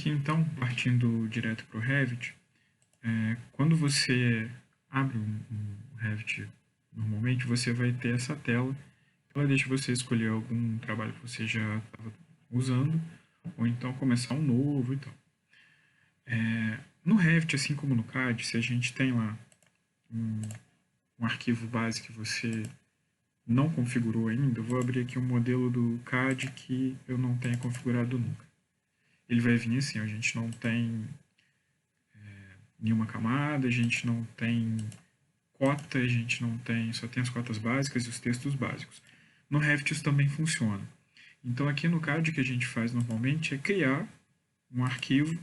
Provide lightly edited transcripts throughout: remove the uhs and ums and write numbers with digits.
Aqui então, partindo direto para o Revit, quando você abre um Revit, normalmente você vai ter essa tela. Ela deixa você escolher algum trabalho que você já estava usando, ou então começar um novo e tal. No Revit, assim como no CAD, se a gente tem lá um arquivo base que você não configurou ainda, eu vou abrir aqui um modelo do CAD que eu não tenha configurado nunca. Ele vai vir assim, a gente não tem nenhuma camada, a gente não tem cota, a gente não tem, só tem as cotas básicas e os textos básicos. No Revit isso também funciona. Então aqui no CAD o que a gente faz normalmente é criar um arquivo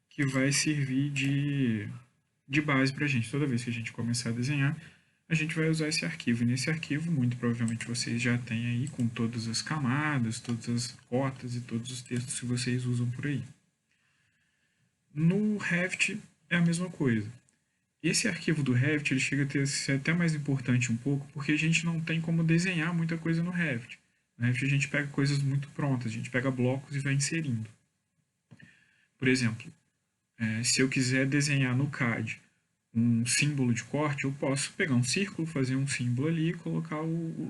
que vai servir de base para a gente. Toda vez que a gente começar a desenhar, a gente vai usar esse arquivo. E nesse arquivo, muito provavelmente vocês já têm aí com todas as camadas, todas as cotas e todos os textos que vocês usam por aí. No Revit é a mesma coisa. Esse arquivo do Revit ele chega a ser até mais importante um pouco, porque a gente não tem como desenhar muita coisa no Revit. No Revit a gente pega coisas muito prontas, a gente pega blocos e vai inserindo. Por exemplo, se eu quiser desenhar no CAD um símbolo de corte, eu posso pegar um círculo, fazer um símbolo ali e colocar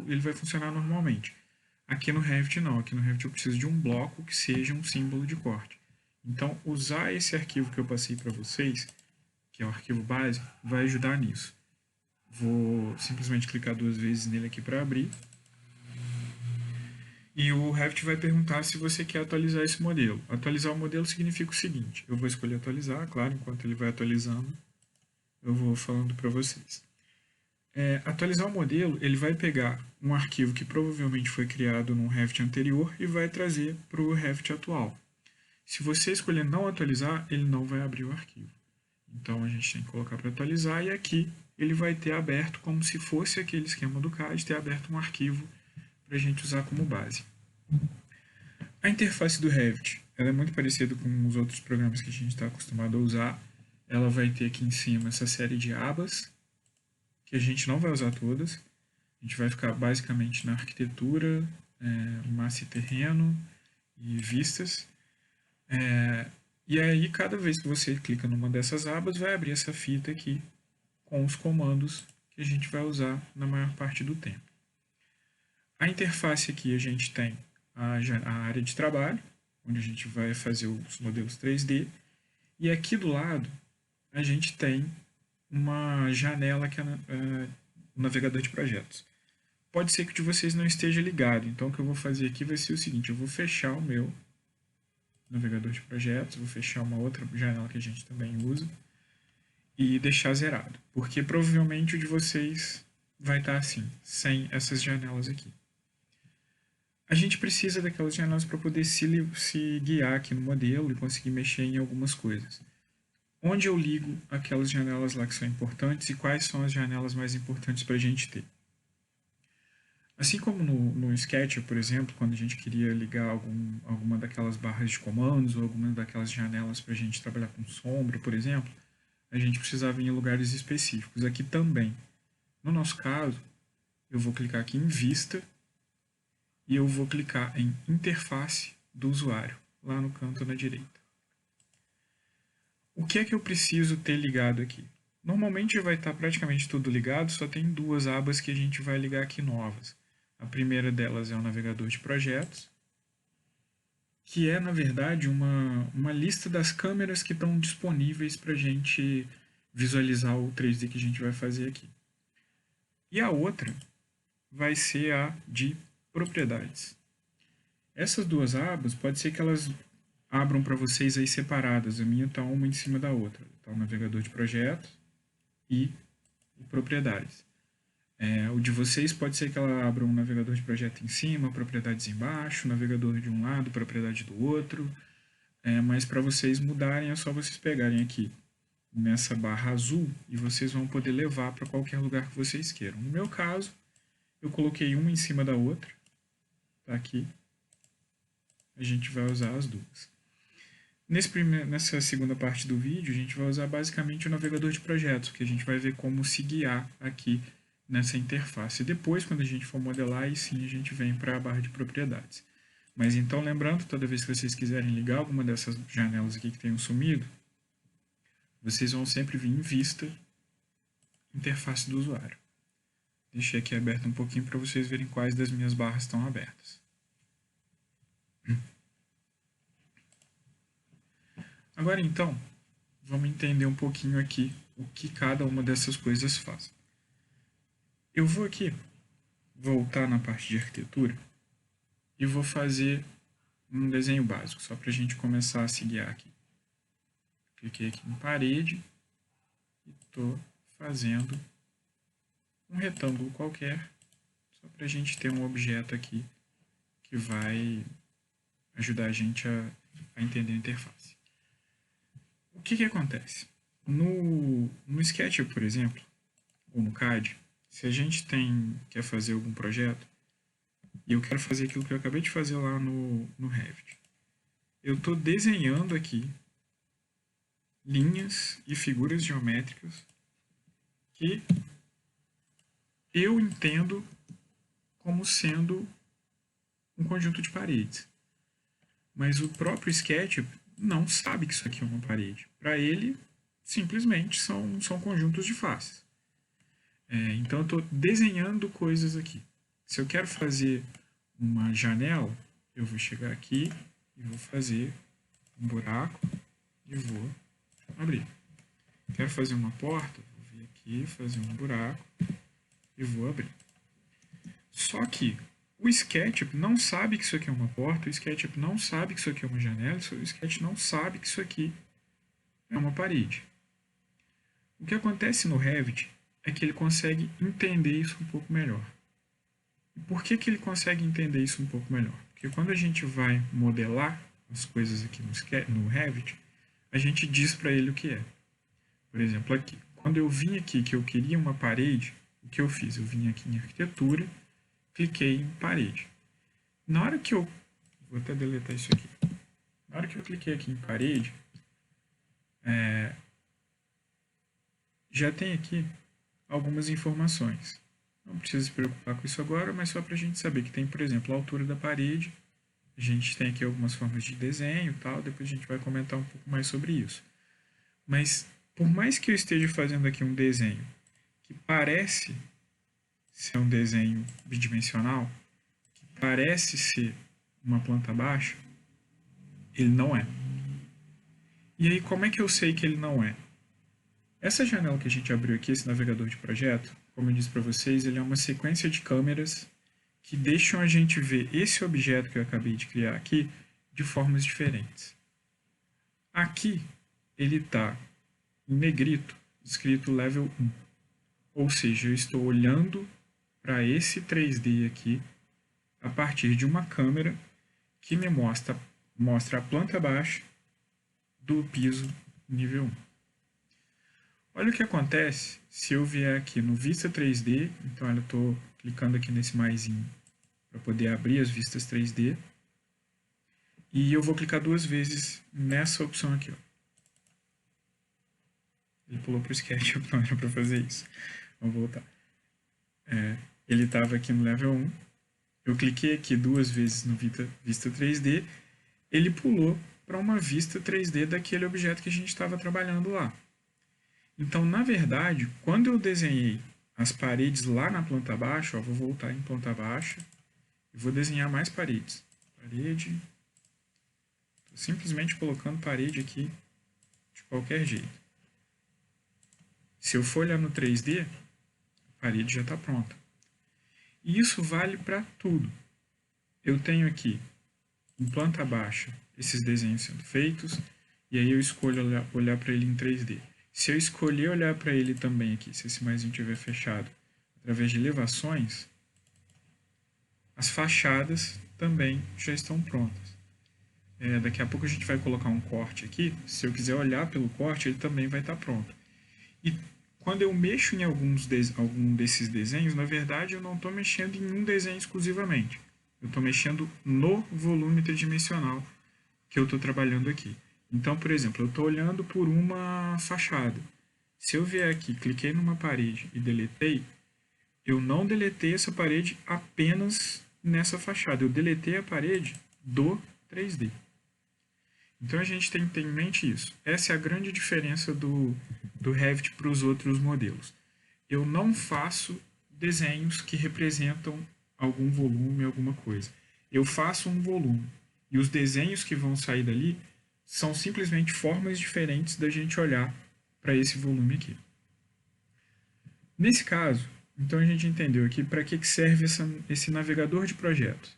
ele vai funcionar normalmente. Aqui no Revit não, aqui no Revit eu preciso de um bloco que seja um símbolo de corte. Então, usar esse arquivo que eu passei para vocês, que é o arquivo básico, vai ajudar nisso. Vou simplesmente clicar 2 vezes nele aqui para abrir. E o Revit vai perguntar se você quer atualizar esse modelo. Atualizar o modelo significa o seguinte, eu vou escolher atualizar, claro, enquanto ele vai atualizando, eu vou falando para vocês. Atualizar o modelo, ele vai pegar um arquivo que provavelmente foi criado num Revit anterior e vai trazer para o Revit atual. Se você escolher não atualizar, ele não vai abrir o arquivo. Então a gente tem que colocar para atualizar e aqui ele vai ter aberto como se fosse aquele esquema do CAD, ter aberto um arquivo para a gente usar como base. A interface do Revit ela é muito parecida com os outros programas que a gente está acostumado a usar. Ela vai ter aqui em cima essa série de abas, que a gente não vai usar todas. A gente vai ficar basicamente na arquitetura, massa e terreno e vistas. E aí, cada vez que você clica numa dessas abas, vai abrir essa fita aqui com os comandos que a gente vai usar na maior parte do tempo. A interface aqui a gente tem a área de trabalho, onde a gente vai fazer os modelos 3D, e aqui do lado a gente tem uma janela que é o navegador de projetos. Pode ser que o de vocês não esteja ligado, então o que eu vou fazer aqui vai ser o seguinte, eu vou fechar o meu navegador de projetos, vou fechar uma outra janela que a gente também usa e deixar zerado, porque provavelmente o de vocês vai estar assim, sem essas janelas aqui. A gente precisa daquelas janelas para poder se guiar aqui no modelo e conseguir mexer em algumas coisas. Onde eu ligo aquelas janelas lá que são importantes e quais são as janelas mais importantes para a gente ter. Assim como no Sketch, por exemplo, quando a gente queria ligar alguma daquelas barras de comandos ou alguma daquelas janelas para a gente trabalhar com sombra, por exemplo, a gente precisava ir em lugares específicos. Aqui também. No nosso caso, eu vou clicar aqui em Vista e eu vou clicar em Interface do usuário, lá no canto na direita. O que é que eu preciso ter ligado aqui? Normalmente vai estar praticamente tudo ligado, só tem 2 abas que a gente vai ligar aqui novas. A primeira delas é o navegador de projetos, que é, na verdade, uma lista das câmeras que estão disponíveis para a gente visualizar o 3D que a gente vai fazer aqui. E a outra vai ser a de propriedades. Essas 2 abas, pode ser que elas abram para vocês aí separadas. A minha está uma em cima da outra. Está o navegador de projetos e o propriedades. O de vocês pode ser que ela abra um navegador de projeto em cima, propriedades embaixo, navegador de um lado, propriedade do outro. Mas para vocês mudarem é só vocês pegarem aqui nessa barra azul e vocês vão poder levar para qualquer lugar que vocês queiram. No meu caso, eu coloquei uma em cima da outra. Tá aqui. A gente vai usar as 2. Nessa segunda parte do vídeo, a gente vai usar basicamente o navegador de projetos, que a gente vai ver como se guiar aqui nessa interface. Depois, quando a gente for modelar, aí sim a gente vem para a barra de propriedades. Mas então, lembrando, toda vez que vocês quiserem ligar alguma dessas janelas aqui que tenham sumido, vocês vão sempre vir em vista, interface do usuário. Deixei aqui aberto um pouquinho para vocês verem quais das minhas barras estão abertas. Agora então, vamos entender um pouquinho aqui o que cada uma dessas coisas faz. Eu vou aqui voltar na parte de arquitetura e vou fazer um desenho básico, só para a gente começar a se guiar aqui. Cliquei aqui em parede e estou fazendo um retângulo qualquer, só para a gente ter um objeto aqui que vai ajudar a gente a entender a interface. O que acontece? No Sketch, por exemplo, ou no CAD, se a gente quer fazer algum projeto, e eu quero fazer aquilo que eu acabei de fazer lá no Revit, eu estou desenhando aqui linhas e figuras geométricas que eu entendo como sendo um conjunto de paredes. Mas o próprio Sketch não sabe que isso aqui é uma parede. Para ele, simplesmente são conjuntos de faces. Então eu estou desenhando coisas aqui. Se eu quero fazer uma janela, eu vou chegar aqui e vou fazer um buraco e vou abrir. Quero fazer uma porta, vou vir aqui, fazer um buraco e vou abrir. Só que o SketchUp não sabe que isso aqui é uma porta, o SketchUp não sabe que isso aqui é uma janela, o Sketch não sabe que isso aqui é uma parede. O que acontece no Revit é que ele consegue entender isso um pouco melhor. E por que ele consegue entender isso um pouco melhor? Porque quando a gente vai modelar as coisas aqui no Revit, a gente diz para ele o que é. Por exemplo, aqui. Quando eu vim aqui que eu queria uma parede, o que eu fiz? Eu vim aqui em arquitetura, cliquei em parede. Na hora que eu... Vou até deletar isso aqui. Na hora que eu cliquei aqui em parede, já tem aqui algumas informações. Não precisa se preocupar com isso agora, mas só para a gente saber que tem, por exemplo, a altura da parede. A gente tem aqui algumas formas de desenho e tal, depois a gente vai comentar um pouco mais sobre isso. Mas, por mais que eu esteja fazendo aqui um desenho que parece ser um desenho bidimensional, que parece ser uma planta baixa, ele não é. E aí, como é que eu sei que ele não é? Essa janela que a gente abriu aqui, esse navegador de projeto, como eu disse para vocês, ele é uma sequência de câmeras que deixam a gente ver esse objeto que eu acabei de criar aqui de formas diferentes. Aqui, ele está em negrito, escrito Level 1. Ou seja, eu estou olhando para esse 3D aqui a partir de uma câmera que me mostra a planta baixa do piso nível 1. Olha o que acontece se eu vier aqui no Vista 3D, então eu estou clicando aqui nesse maisinho para poder abrir as vistas 3D, e eu vou clicar 2 vezes nessa opção aqui. Ó. Ele pulou para o Sketch, não era para fazer isso. Vamos voltar. Ele estava aqui no Level 1, eu cliquei aqui 2 vezes no Vista 3D, ele pulou para uma vista 3D daquele objeto que a gente estava trabalhando lá. Então, na verdade, quando eu desenhei as paredes lá na planta baixa, ó, vou voltar em planta baixa e vou desenhar mais paredes. Parede. Estou simplesmente colocando parede aqui de qualquer jeito. Se eu for olhar no 3D, a parede já está pronta. E isso vale para tudo. Eu tenho aqui, em planta baixa, esses desenhos sendo feitos, e aí eu escolho olhar para ele em 3D. Se eu escolher olhar para ele também aqui, se esse maisinho estiver fechado, através de elevações, as fachadas também já estão prontas. Daqui a pouco a gente vai colocar um corte aqui. Se eu quiser olhar pelo corte, ele também vai estar pronto. E quando eu mexo em algum desses desenhos, na verdade eu não estou mexendo em um desenho exclusivamente. Eu estou mexendo no volume tridimensional que eu estou trabalhando aqui. Então, por exemplo, eu estou olhando por uma fachada. Se eu vier aqui, cliquei numa parede e deletei, eu não deletei essa parede apenas nessa fachada. Eu deletei a parede do 3D. Então a gente tem que ter em mente isso. Essa é a grande diferença do Revit para os outros modelos. Eu não faço desenhos que representam algum volume, alguma coisa. Eu faço um volume. E os desenhos que vão sair dali são simplesmente formas diferentes da gente olhar para esse volume aqui. Nesse caso, então a gente entendeu aqui para que serve esse navegador de projetos.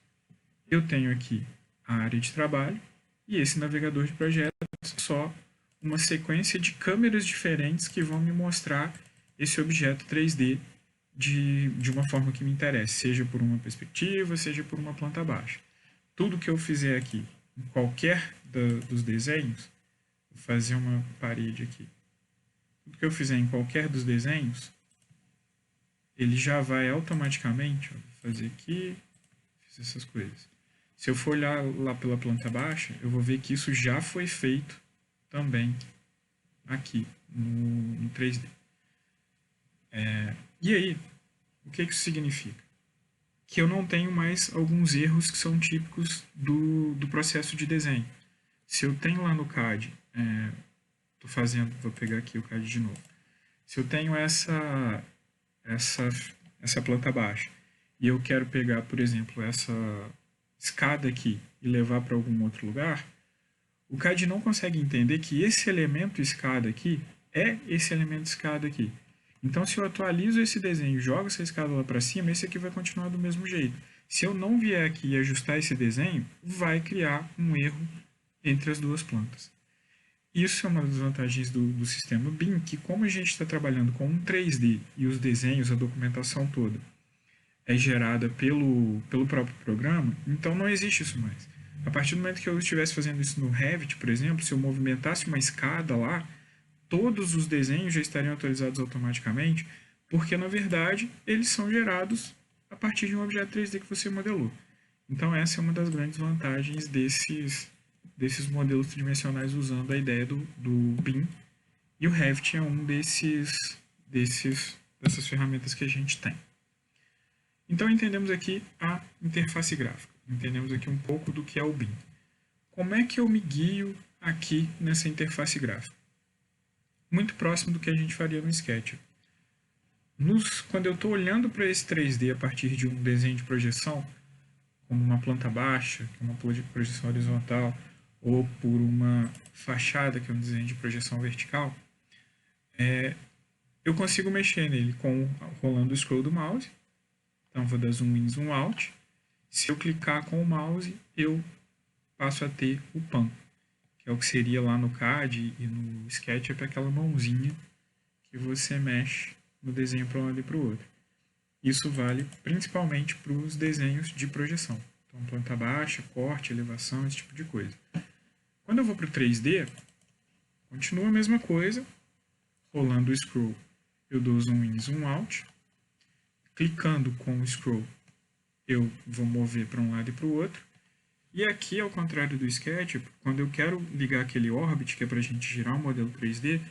Eu tenho aqui a área de trabalho e esse navegador de projetos é só uma sequência de câmeras diferentes que vão me mostrar esse objeto 3D de uma forma que me interesse, seja por uma perspectiva, seja por uma planta baixa. Tudo que eu fizer aqui, em qualquer dos desenhos, vou fazer uma parede aqui. Tudo que eu fizer em qualquer dos desenhos, ele já vai automaticamente, vou fazer aqui, fiz essas coisas. Se eu for olhar lá pela planta baixa, eu vou ver que isso já foi feito também aqui no 3D. E aí, o que isso significa? Que eu não tenho mais alguns erros que são típicos do processo de desenho. Se eu tenho lá no CAD, vou pegar aqui o CAD de novo. Se eu tenho essa planta baixa e eu quero pegar, por exemplo, essa escada aqui e levar para algum outro lugar, o CAD não consegue entender que esse elemento escada aqui é esse elemento escada aqui. Então, se eu atualizo esse desenho e jogo essa escada lá para cima, esse aqui vai continuar do mesmo jeito. Se eu não vier aqui e ajustar esse desenho, vai criar um erro entre as duas plantas. Isso é uma das vantagens do sistema BIM, que como a gente está trabalhando com um 3D e os desenhos, a documentação toda, é gerada pelo próprio programa, então não existe isso mais. A partir do momento que eu estivesse fazendo isso no Revit, por exemplo, se eu movimentasse uma escada lá, todos os desenhos já estariam atualizados automaticamente, porque na verdade eles são gerados a partir de um objeto 3D que você modelou. Então essa é uma das grandes vantagens desses modelos tridimensionais usando a ideia do BIM, e o Revit é um dessas ferramentas que a gente tem. Então entendemos aqui a interface gráfica, entendemos aqui um pouco do que é o BIM. Como é que eu me guio aqui nessa interface gráfica? Muito próximo do que a gente faria no SketchUp. Quando eu estou olhando para esse 3D a partir de um desenho de projeção, como uma planta baixa, que é uma projeção horizontal, ou por uma fachada, que é um desenho de projeção vertical, eu consigo mexer nele rolando o scroll do mouse. Então, vou dar zoom in, zoom out. Se eu clicar com o mouse, eu passo a ter o pan, que é o que seria lá no CAD e no SketchUp aquela mãozinha que você mexe no desenho para um lado e para o outro. Isso vale principalmente para os desenhos de projeção. Então, planta baixa, corte, elevação, esse tipo de coisa. Quando eu vou para o 3D, continua a mesma coisa. Rolando o scroll, eu dou zoom in, zoom out. Clicando com o scroll, eu vou mover para um lado e para o outro. E aqui, ao contrário do SketchUp, quando eu quero ligar aquele Orbit, que é para a gente girar um modelo 3D,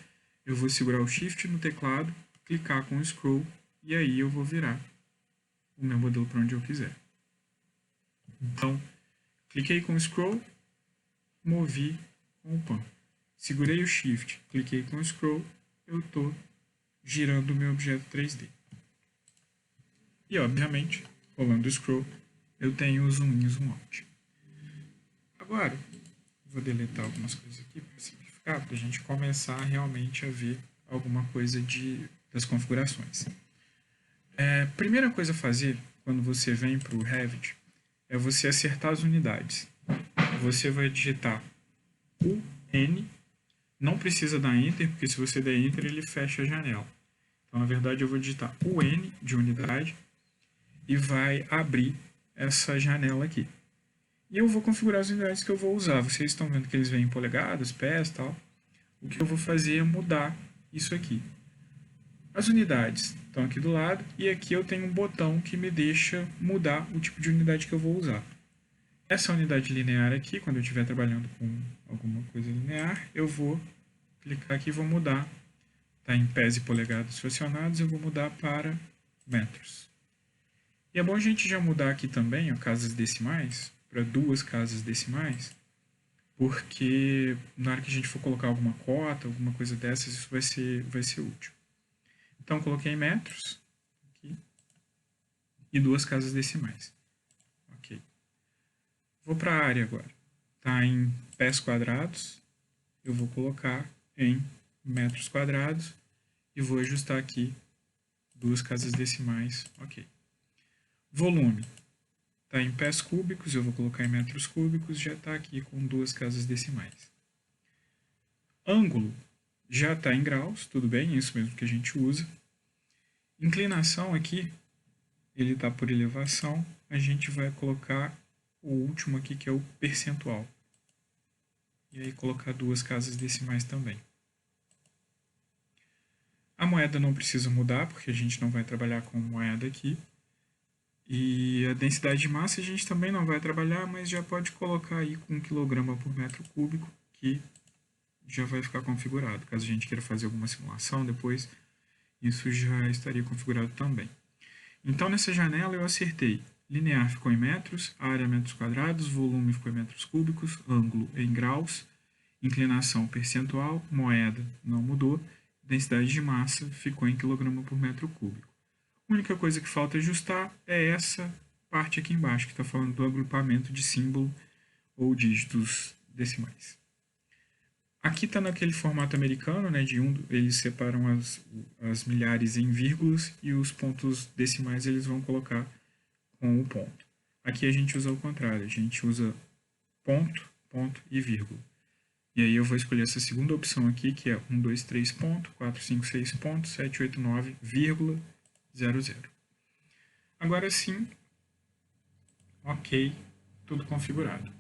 eu vou segurar o Shift no teclado, clicar com o scroll, e aí eu vou virar o meu modelo para onde eu quiser. Então, cliquei com o scroll, movi com o pan. Segurei o Shift, cliquei com o scroll, eu estou girando o meu objeto 3D. E, obviamente, rolando o scroll, eu tenho o zoom in e zoom out. Agora, vou deletar algumas coisas aqui para simplificar, para a gente começar realmente a ver alguma coisa das configurações. Primeira coisa a fazer, quando você vem para o Revit, é você acertar as unidades. Você vai digitar UN, não precisa dar Enter, porque se você der Enter, ele fecha a janela. Então, na verdade, eu vou digitar UN de unidade e vai abrir essa janela aqui. E eu vou configurar as unidades que eu vou usar. Vocês estão vendo que eles vêm em polegadas, pés e tal. O que eu vou fazer é mudar isso aqui. As unidades estão aqui do lado e aqui eu tenho um botão que me deixa mudar o tipo de unidade que eu vou usar. Essa unidade linear aqui, quando eu estiver trabalhando com alguma coisa linear, eu vou clicar aqui e vou mudar. Está em pés e polegadas fracionados, eu vou mudar para metros. E é bom a gente já mudar aqui também, ó, casas decimais, para 2 casas decimais, porque na hora que a gente for colocar alguma cota, alguma coisa dessas, isso vai ser útil. Então, coloquei em metros aqui, e 2 casas decimais. Ok. Vou para a área agora. Está em pés quadrados, eu vou colocar em metros quadrados e vou ajustar aqui 2 casas decimais. Ok. Volume está em pés cúbicos, eu vou colocar em metros cúbicos, já está aqui com 2 casas decimais. Ângulo já está em graus, tudo bem, é isso mesmo que a gente usa. Inclinação aqui, ele está por elevação, a gente vai colocar o último aqui, que é o percentual. E aí colocar 2 casas decimais também. A moeda não precisa mudar, porque a gente não vai trabalhar com moeda aqui. E a densidade de massa a gente também não vai trabalhar, mas já pode colocar aí com 1 kg por metro cúbico, que já vai ficar configurado. Caso a gente queira fazer alguma simulação depois, isso já estaria configurado também. Então, nessa janela eu acertei. Linear ficou em metros, área metros quadrados, volume ficou em metros cúbicos, ângulo em graus, inclinação percentual, moeda não mudou, densidade de massa ficou em quilograma por metro cúbico. A única coisa que falta ajustar é essa parte aqui embaixo, que está falando do agrupamento de símbolo ou dígitos decimais. Aqui está naquele formato americano, né, eles separam as milhares em vírgulas e os pontos decimais eles vão colocar com o ponto. Aqui a gente usa o contrário, a gente usa ponto, ponto e vírgula. E aí eu vou escolher essa segunda opção aqui, que é 1, 2, 3 ponto, 4, 5, 6 ponto, 7, 8, 9, vírgula, 0, 0. Agora sim, ok, tudo configurado.